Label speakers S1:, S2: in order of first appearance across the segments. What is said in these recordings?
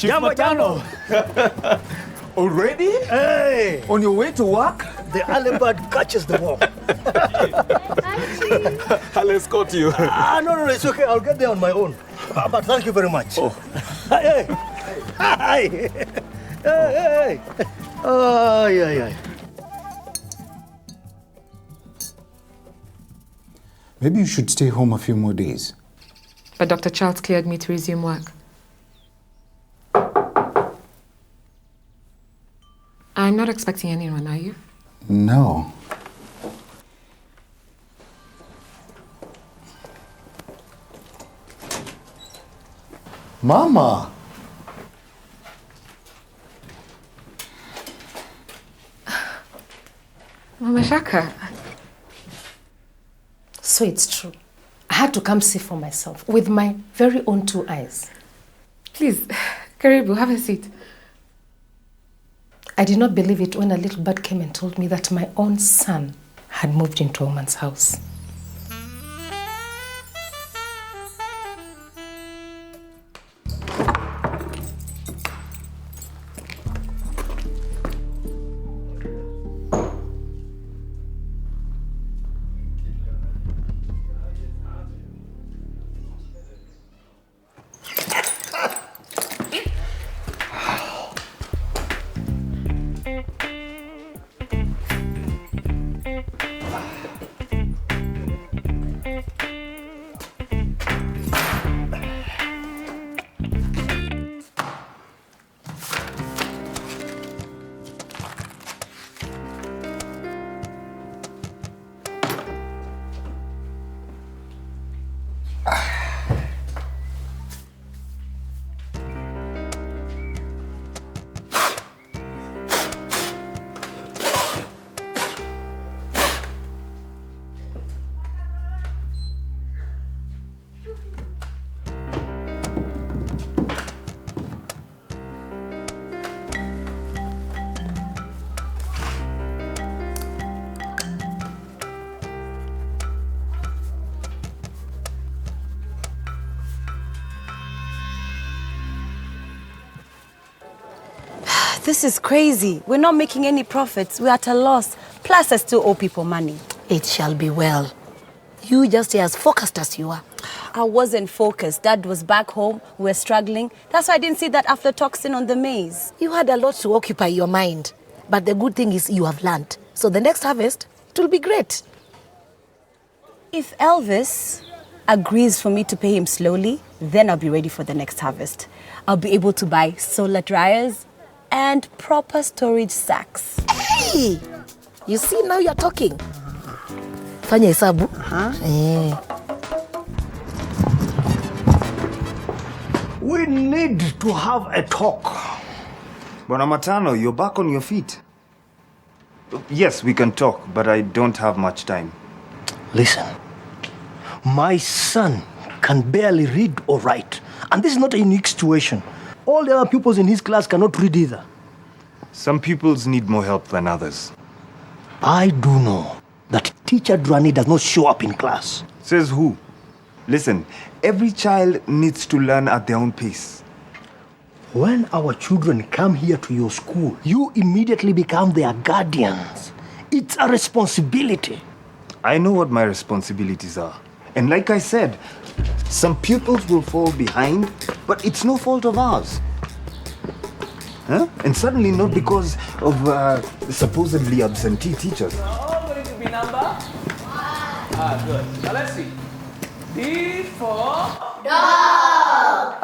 S1: Chief Matano. Already?
S2: Hey!
S1: On your way to work?
S2: The early bird catches the worm.
S1: I'll escort you.
S2: No, it's okay. I'll get there on my own. But thank you very much.
S1: Oh.
S2: Hey! Hi! Hey! Oh, yeah.
S3: Maybe you should stay home a few more days.
S4: But Dr. Charles cleared me to resume work. I'm not expecting anyone, are you?
S3: No. Mama!
S4: Mama Shaka.
S5: So it's true. I had to come see for myself with my very own 2 eyes.
S4: Please, Karibu, have a seat.
S5: I did not believe it when a little bird came and told me that my own son had moved into a woman's house.
S6: This is crazy. We're not making any profits. We're at a loss. Plus, I still owe people money.
S5: It shall be well. You just stay as focused as you are.
S6: I wasn't focused. Dad was back home. We're struggling. That's why I didn't see that aflatoxin on the maize.
S5: You had a lot to occupy your mind. But the good thing is you have learned. So the next harvest, it will be great.
S6: If Elvis agrees for me to pay him slowly, then I'll be ready for the next harvest. I'll be able to buy solar dryers and proper storage sacks.
S5: Hey! You see, now you're talking. Fanya hesabu.
S2: We need to have a talk.
S7: Bwana Matano, you're back on your feet. Yes, we can talk, but I don't have much time.
S2: Listen, my son can barely read or write. And this is not a unique situation. All the other pupils in his class cannot read either.
S7: Some pupils need more help than others.
S2: I do know that teacher Drani does not show up in class.
S7: Says who? Listen, every child needs to learn at their own pace.
S2: When our children come here to your school, you immediately become their guardians. It's a responsibility.
S7: I know what my responsibilities are. And like I said, some pupils will fall behind, but it's no fault of ours. Huh? And certainly not because of supposedly absentee teachers.
S8: All going to be number? Good. Now let's see. D for dog.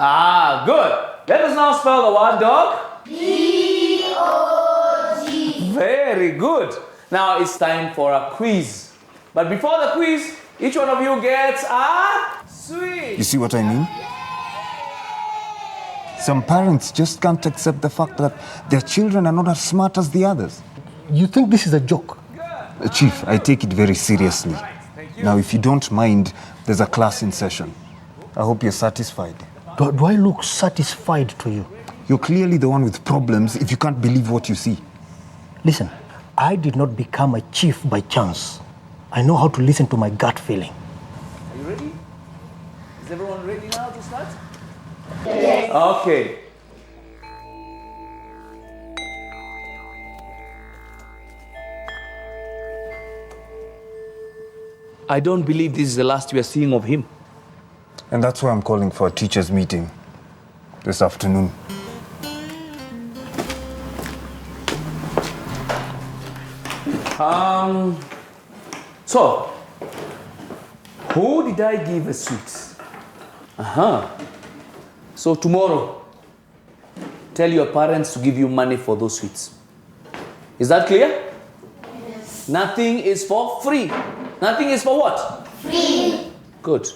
S8: Good. Let us now spell the word dog. D-O-G. Very good. Now it's time for a quiz. But before the quiz, each one of you gets a sweet.
S7: You see what I mean? Some parents just can't accept the fact that their children are not as smart as the others.
S2: You think this is a joke?
S7: Chief, I take it very seriously. Now, if you don't mind, there's a class in session. I hope you're satisfied.
S2: Do I look satisfied to you?
S7: You're clearly the one with problems if you can't believe what you see.
S2: Listen, I did not become a chief by chance. I know how to listen to my gut feeling.
S8: Are you ready? Is everyone ready now to start? Yes. Okay. I don't believe this is the last we are seeing of him.
S7: And that's why I'm calling for a teachers' meeting this afternoon.
S8: So, who did I give a sweet? So tomorrow, tell your parents to give you money for those sweets. Is that clear? Yes. Nothing is for free. Nothing is for what? Free. Good.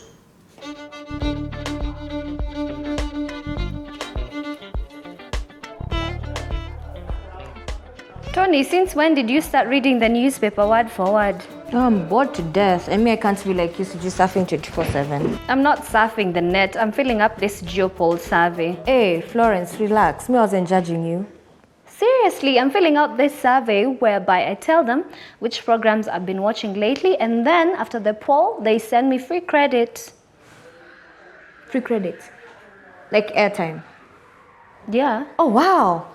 S9: Tony, since when did you start reading the newspaper word for word?
S10: Oh, I'm bored to death. I mean, I can't be like you, so just surfing 24/7.
S9: I'm not surfing the net. I'm filling up this geopol survey.
S10: Hey, Florence, relax. Me, I wasn't judging you.
S9: Seriously, I'm filling out this survey whereby I tell them which programs I've been watching lately, and then after the poll, they send me free credit.
S10: Free credit? Like airtime?
S9: Yeah.
S10: Oh, wow.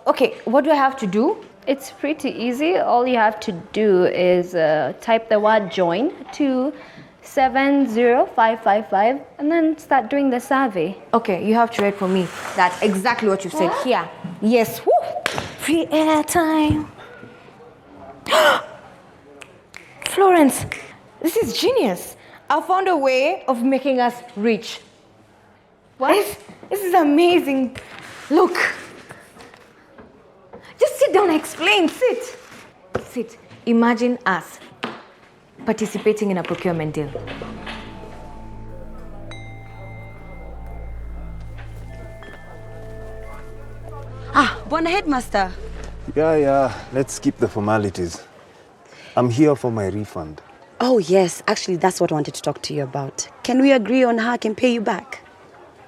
S10: Okay, what do I have to do?
S9: It's pretty easy. All you have to do is type the word join to 70555 and then start doing the survey.
S10: Okay, you have to write for me. That's exactly what you said here. Yes. Woo. Free airtime. Florence, this is genius. I found a way of making us rich.
S9: What?
S10: This is amazing. Look. Just sit down and explain. Sit. Sit. Imagine us participating in a procurement deal.
S6: Bwana Headmaster.
S7: Yeah, let's skip the formalities. I'm here for my refund.
S6: Oh, yes. Actually, that's what I wanted to talk to you about. Can we agree on how I can pay you back?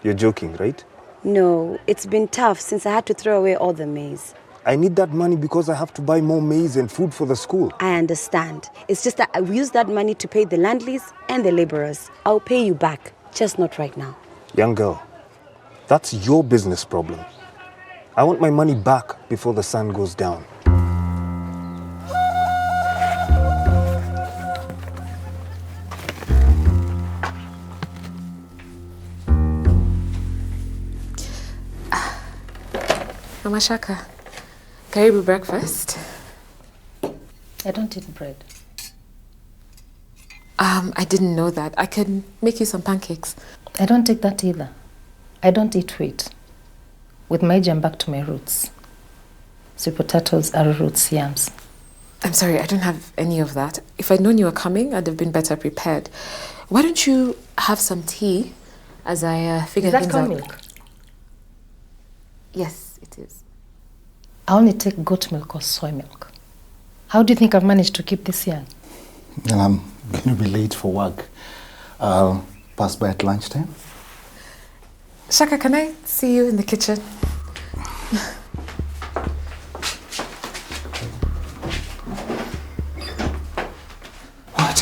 S7: You're joking, right?
S6: No, it's been tough since I had to throw away all the maize.
S7: I need that money because I have to buy more maize and food for the school.
S6: I understand. It's just that I will use that money to pay the landlords and the laborers. I'll pay you back, just not right now.
S7: Young girl, that's your business problem. I want my money back before the sun goes down.
S4: Mama Shaka, karibu breakfast.
S5: I don't eat bread.
S4: I didn't know that. I can make you some pancakes.
S5: I don't take that either. I don't eat wheat. With my age, I'm back to my roots. Sweet potatoes, arrowroots, yams.
S4: I'm sorry, I don't have any of that. If I'd known you were coming, I'd have been better prepared. Why don't you have some tea as I figure things out?
S5: Is that cow milk?
S4: Yes, it is.
S5: I only take goat milk or soy milk. How do you think I've managed to keep this young?
S3: Well, I'm going to be late for work. I'll pass by at lunchtime.
S4: Shaka, can I see you in the kitchen?
S3: What?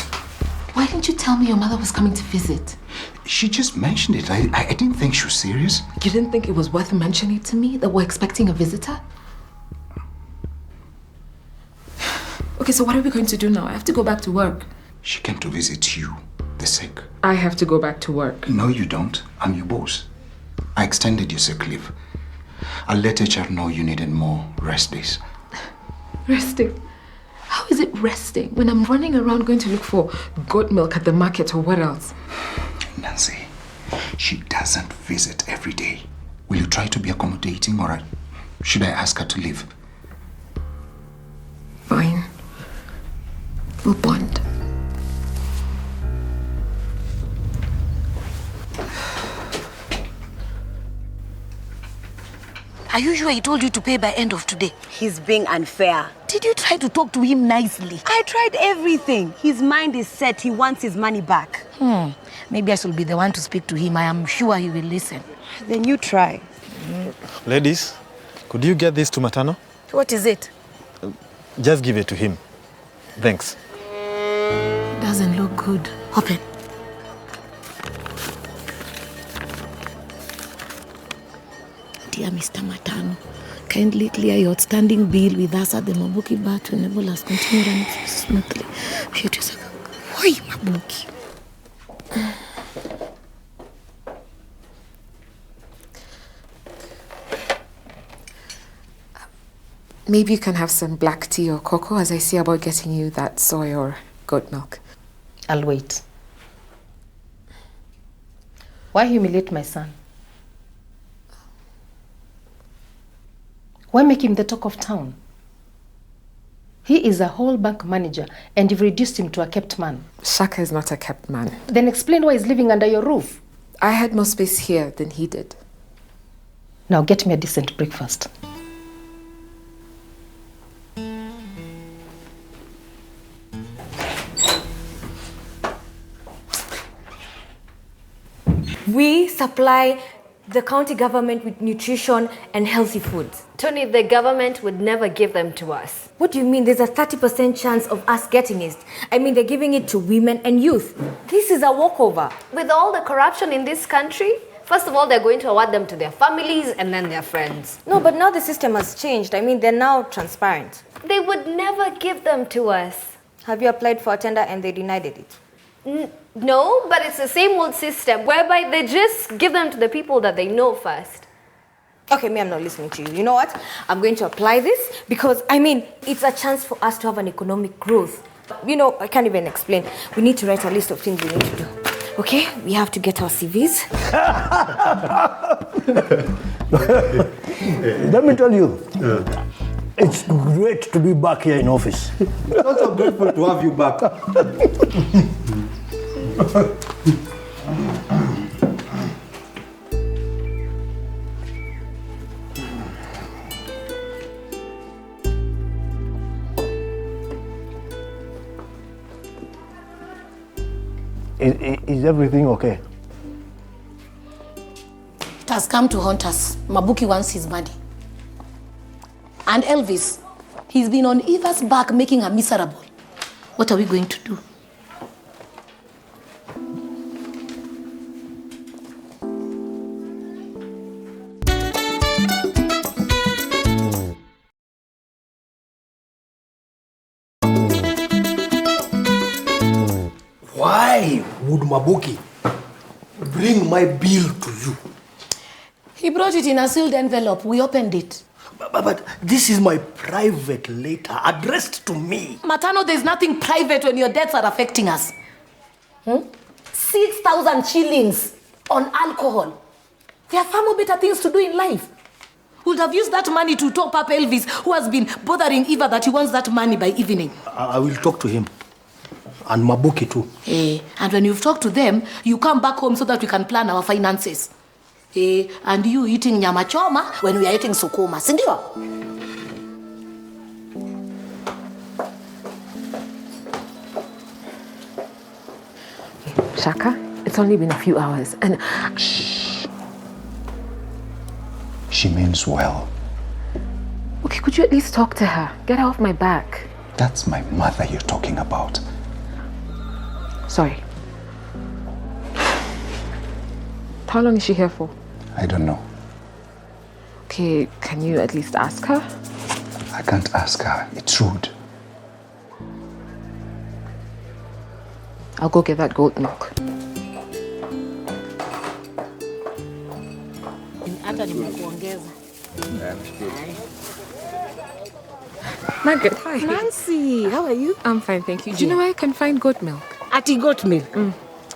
S4: Why didn't you tell me your mother was coming to visit?
S3: She just mentioned it. I didn't think she was serious.
S4: You didn't think it was worth mentioning to me that we're expecting a visitor? Okay, so what are we going to do now? I have to go back to work.
S3: She came to visit you, the sick.
S4: I have to go back to work.
S3: No, you don't. I'm your boss. I extended your sick leave. I'll let HR know you needed more rest days.
S4: Resting? How is it resting when I'm running around going to look for goat milk at the market or what else?
S3: Nancy, she doesn't visit every day. Will you try to be accommodating or should I ask her to leave?
S4: Fine. We'll bond.
S5: Are you sure he told you to pay by end of today?
S6: He's being unfair.
S5: Did you try to talk to him nicely?
S6: I tried everything. His mind is set. He wants his money back.
S5: Maybe I should be the one to speak to him. I am sure he will listen.
S6: Then you try.
S11: Ladies, could you get this to Matano?
S5: What is it?
S11: Just give it to him. Thanks.
S5: Doesn't look good. Open. Dear Mr. Matano, kindly clear your outstanding bill with us at the Mabuki bar to enable us continue running smoothly.
S10: Oi, Mabuki.
S4: Maybe you can have some black tea or cocoa as I see about getting you that soy or goat milk.
S5: I'll wait. Why humiliate my son? Why make him the talk of town? He is a whole bank manager and you've reduced him to a kept man.
S4: Shaka is not a kept man.
S5: Then explain why he's living under your roof.
S4: I had more space here than he did.
S5: Now get me a decent breakfast.
S10: We supply the county government with nutrition and healthy foods.
S9: Tony, the government would never give them to us.
S10: What do you mean there's a 30% chance of us getting it? I mean, they're giving it to women and youth. This is a walkover.
S9: With all the corruption in this country, first of all, they're going to award them to their families and then their friends.
S10: No, but now the system has changed. I mean, they're now transparent.
S9: They would never give them to us.
S10: Have you applied for a tender and they denied it?
S9: No, but it's the same old system whereby they just give them to the people that they know first.
S10: Okay, I'm not listening to you. You know what? I'm going to apply this because, I mean, it's a chance for us to have an economic growth. You know, I can't even explain. We need to write a list of things we need to do. Okay? We have to get our CVs.
S2: Let me tell you, it's great to be back here in office.
S7: It's also grateful to have you back.
S2: Is everything okay?
S12: It has come to haunt us. Mabuki wants his money. And Elvis, he's been on Eva's back making her miserable. What are we going to do?
S2: Why would Mabuki bring my bill to you?
S12: He brought it in a sealed envelope. We opened it.
S2: But this is my private letter addressed to me.
S12: Matano, there's nothing private when your debts are affecting us. 6,000 shillings on alcohol. There are far more better things to do in life. We'll have used that money to top up Elvis, who has been bothering Eva that he wants that money by evening.
S2: I will talk to him. And Mabuki too.
S12: And when you've talked to them, you come back home so that we can plan our finances. And you eating nyama choma when we are eating sukuma, sindio?
S4: Shaka, it's only been a few hours and...
S3: Shh. She means well.
S4: Okay, could you at least talk to her? Get her off my back.
S3: That's my mother you're talking about.
S4: Sorry. How long is she here for?
S3: I don't know.
S4: Okay, can you at least ask her?
S3: I can't ask her. It's rude.
S4: I'll go get that goat milk. Margaret, hi.
S10: Nancy, how are you?
S4: I'm fine, thank you. Do you know where I can find goat milk?
S10: At the goat milk.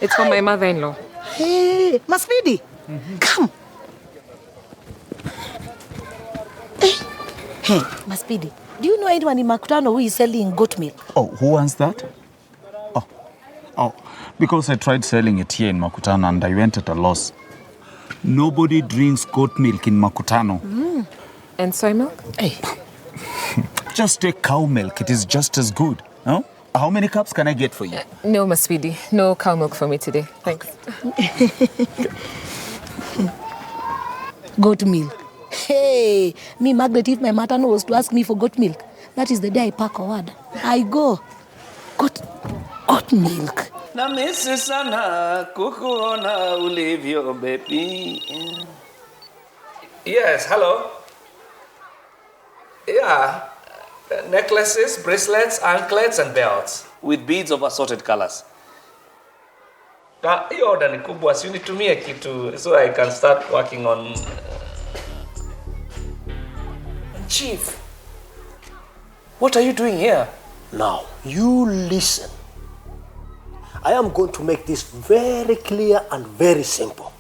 S4: It's for my mother-in-law.
S10: Hey, Maspidi, come. Hey, Maspidi, do you know anyone in Makutano who is selling goat milk?
S13: Oh, who wants that? Oh, because I tried selling it here in Makutano and I went at a loss. Nobody drinks goat milk in Makutano.
S4: And soy milk?
S13: Hey. Just take cow milk. It is just as good. No? How many cups can I get for you?
S4: No, Maspidi. No cow milk for me today. Thanks.
S10: Goat milk. Hey, me, Margaret, if my Matano was to ask me for goat milk, that is the day I pack a word. I go. Goat milk.
S8: Namisi sana kukuona ulivyo baby. Yes, hello. Yeah, necklaces, bracelets, anklets, and belts with beads of assorted colors. Hiyo order ni kubwa, si unitumie kitu so I can start working on Chief. What are you doing here?
S2: Now, you listen. I am going to make this very clear and very simple.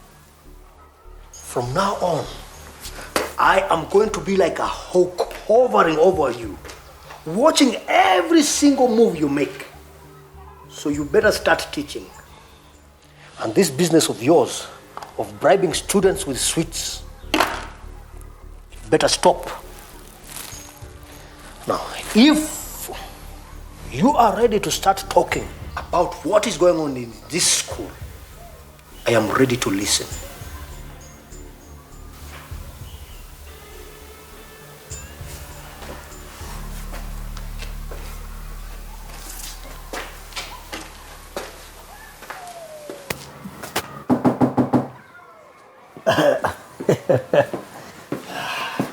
S2: From now on, I am going to be like a hawk hovering over you, watching every single move you make. So you better start teaching. And this business of yours, of bribing students with sweets, better stop. Now, if you are ready to start talking about what is going on in this school, I am ready to listen.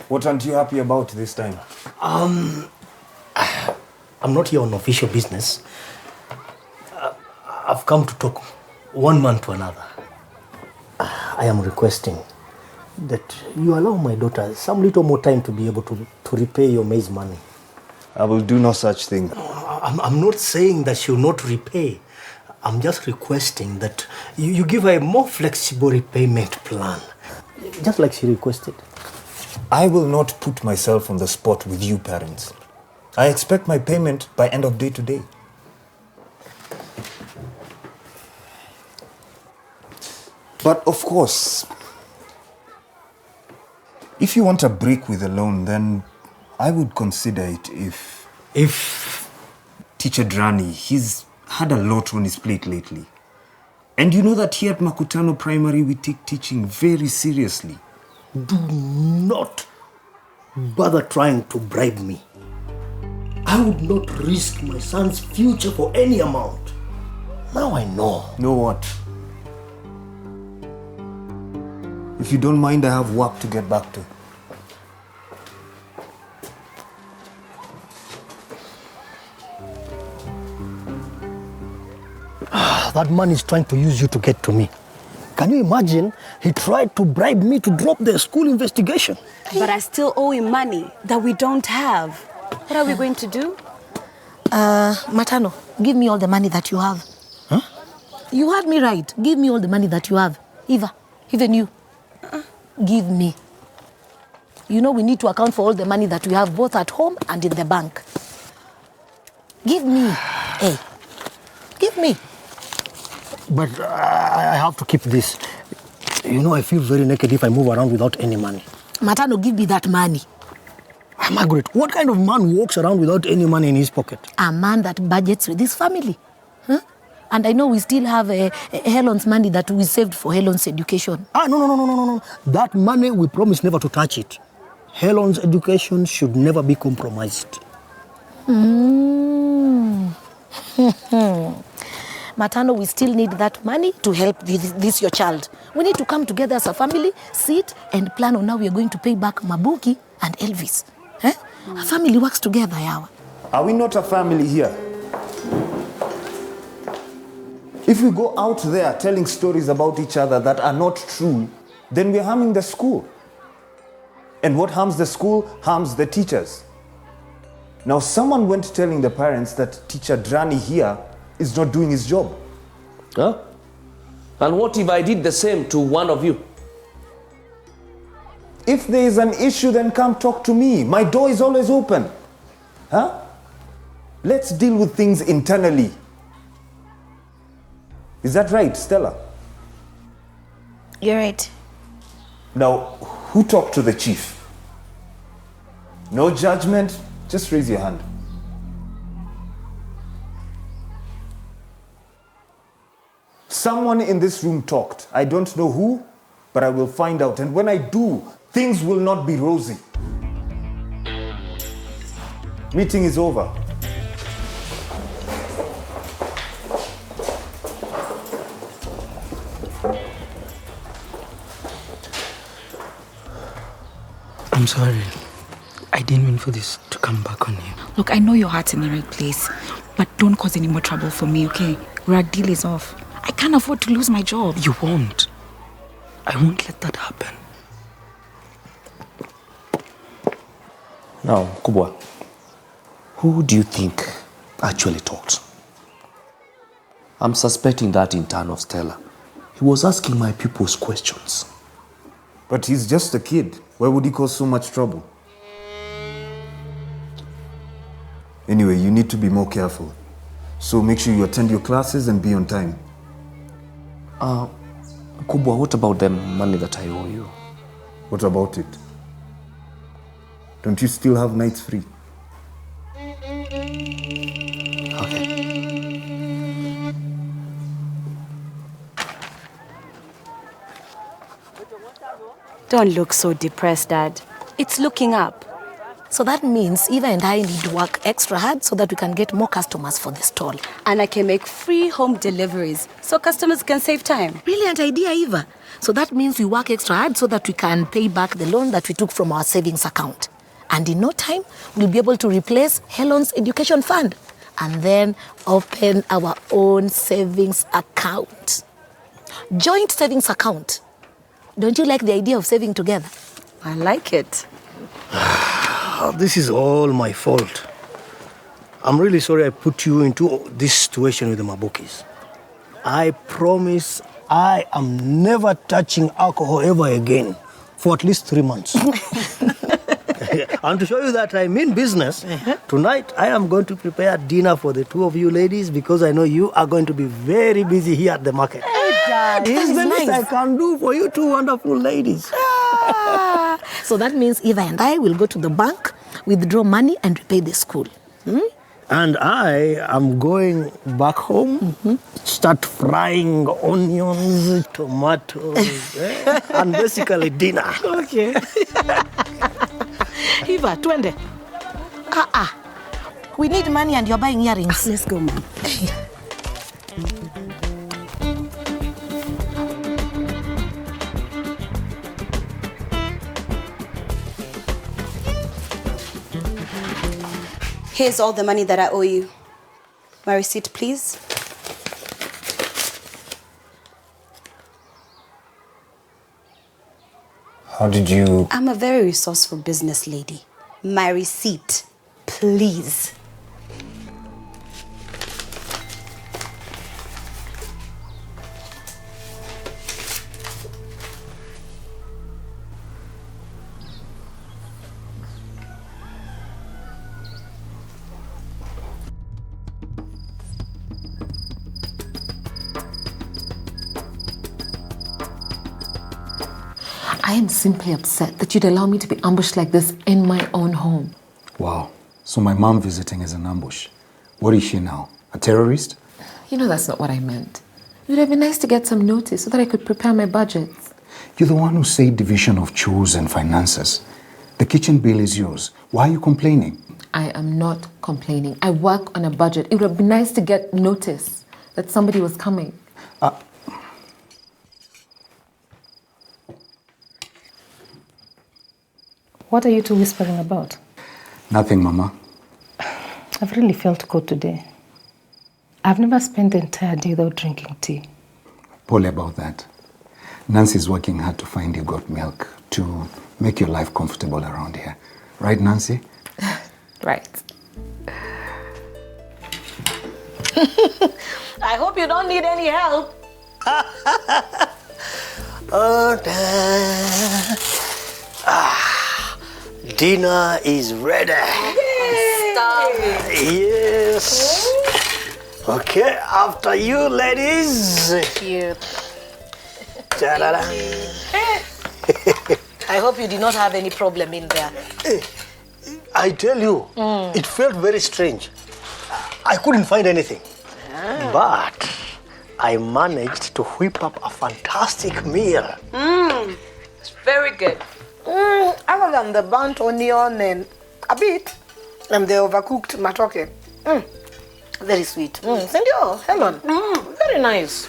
S7: What aren't you happy about this time?
S2: I'm not here on official business. I've come to talk one man to another. I am requesting that you allow my daughter some little more time to be able to repay your maize money.
S7: I will do no such thing.
S2: I'm not saying that she'll not repay. I'm just requesting that you give her a more flexible repayment plan, just like she requested.
S7: I will not put myself on the spot with you parents. I expect my payment by end of day today. But of course, if you want a break with a loan, then I would consider it if Teacher Drani, he's had a lot on his plate lately. And you know that here at Makutano Primary, we take teaching very seriously.
S2: Do not bother trying to bribe me. I would not risk my son's future for any amount. Now I know.
S7: Know what? If you don't mind, I have work to get back to.
S2: That man is trying to use you to get to me. Can you imagine? He tried to bribe me to drop the school investigation.
S6: But I still owe him money that we don't have. What are we going to do?
S12: Matano, give me all the money that you have.
S2: Huh?
S12: You heard me right. Give me all the money that you have. Eva, even you. Give me. You know we need to account for all the money that we have both at home and in the bank. Give me. Hey, give me.
S2: But I have to keep this. You know, I feel very naked if I move around without any money.
S12: Matano, give me that money.
S2: Margaret, what kind of man walks around without any money in his pocket?
S12: A man that budgets with his family. Huh? And I know we still have Helen's money that we saved for Helen's education.
S2: No. That money, we promise never to touch it. Helen's education should never be compromised.
S12: Matano, we still need that money to help this your child. We need to come together as a family, sit and plan on how we are going to pay back Mabuki and Elvis. Eh? A family works together, Yawa.
S7: Are we not a family here? If we go out there telling stories about each other that are not true, then we're harming the school. And what harms the school harms the teachers. Now, someone went telling the parents that Teacher Drani here is not doing his job.
S8: Huh? And what if I did the same to one of you?
S7: If there is an issue, then come talk to me. My door is always open. Huh? Let's deal with things internally. Is that right, Stella?
S10: You're right.
S7: Now, who talked to the chief? No judgment, just raise your hand. Someone in this room talked. I don't know who, but I will find out. And when I do, things will not be rosy. Meeting is over.
S14: I'm sorry. I didn't mean for this to come back on you.
S15: Look, I know your heart's in the right place, but don't cause any more trouble for me, okay? Our deal is off.
S14: I can't afford to lose my job. You won't. I won't let that happen.
S8: Now, Kubwa, who do you think actually talked? I'm suspecting that intern of Stella. He was asking my pupils questions.
S7: But he's just a kid. Why would he cause so much trouble? Anyway, you need to be more careful. So make sure you attend your classes and be on time.
S8: Kubwa, what about the money that I owe you?
S7: What about it? Don't you still have nights free?
S6: Don't look so depressed, Dad. It's looking up.
S12: So that means Eva and I need to work extra hard so that we can get more customers for the stall.
S6: And I can make free home deliveries so customers can save time.
S12: Brilliant idea, Eva. So that means we work extra hard so that we can pay back the loan that we took from our savings account. And in no time, we'll be able to replace Helen's education fund and then open our own savings account. Joint savings account. Don't you like the idea of saving together?
S6: I like it.
S2: This is all my fault. I'm really sorry I put you into this situation with the Mabukis. I promise I am never touching alcohol ever again for at least 3 months. And to show you that I mean business, tonight I am going to prepare dinner for the two of you ladies because I know you are going to be very busy here at the market. It's the least I can do for you two wonderful ladies.
S12: So that means Eva and I will go to the bank, withdraw money and repay the school.
S2: And I am going back home, start frying onions, tomatoes, and basically dinner.
S12: Okay. Eva, twende. We need money and you're buying earrings.
S6: Let's go, Mom. Here's all the money that I owe you. My receipt, please.
S7: How did you...
S6: I'm a very resourceful business lady. My receipt, please.
S4: I am simply upset that you'd allow me to be ambushed like this in my own home.
S3: Wow. So my mom visiting is an ambush. What is she now? A terrorist?
S4: You know that's not what I meant. It would have been nice to get some notice so that I could prepare my budgets.
S3: You're the one who said division of chores and finances. The kitchen bill is yours. Why are you complaining?
S4: I am not complaining. I work on a budget. It would have been nice to get notice that somebody was coming.
S5: What are you two whispering about?
S3: Nothing, Mama.
S5: I've really felt cold today. I've never spent the entire day without drinking tea.
S3: Poorly about that. Nancy's working hard to find you goat milk to make your life comfortable around here. Right, Nancy?
S4: Right.
S12: I hope you don't need any help.
S2: Dinner is ready. Yes. Okay, after you, ladies.
S12: Cute.
S2: Ta-da-da.
S12: I hope you did not have any problem in there.
S2: I tell you, it felt very strange. I couldn't find anything. But I managed to whip up a fantastic meal.
S12: It's very good. Other than the burnt onion and a bit, and the overcooked matoke. Very sweet. Senor, Helen. Very nice.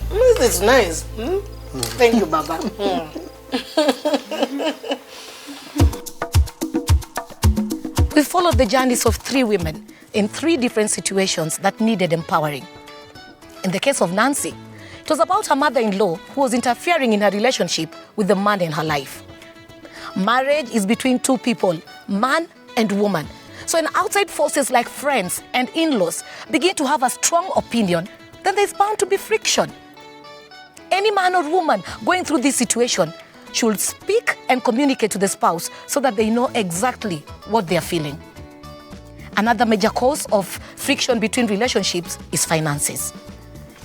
S12: This is nice. Thank you, Baba. We followed the journeys of 3 women in 3 different situations that needed empowering. In the case of Nancy, it was about her mother-in-law who was interfering in her relationship with the man in her life. Marriage is between 2 people, man and woman. So when outside forces like friends and in-laws begin to have a strong opinion, then there's bound to be friction. Any man or woman going through this situation should speak and communicate to the spouse so that they know exactly what they are feeling. Another major cause of friction between relationships is finances.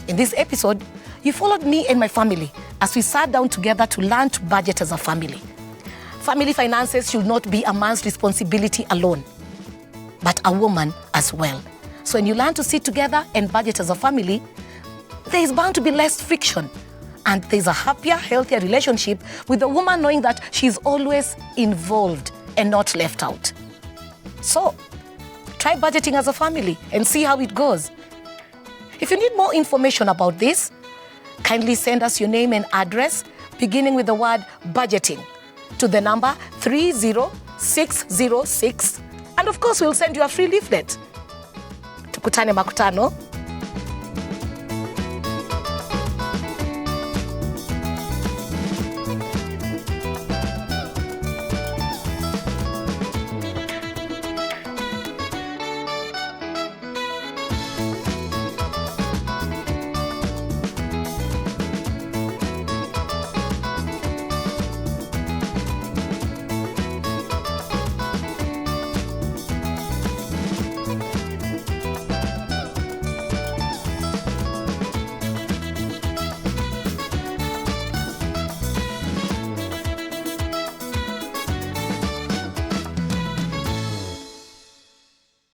S12: In this episode, you followed me and my family as we sat down together to learn to budget as a family. Family finances should not be a man's responsibility alone, but a woman as well. So when you learn to sit together and budget as a family, there is bound to be less friction. And there's a happier, healthier relationship with the woman knowing that she's always involved and not left out. So, try budgeting as a family and see how it goes. If you need more information about this, kindly send us your name and address, beginning with the word budgeting, to the number 30606. And of course, we'll send you a free leaflet. Tukutane Makutano.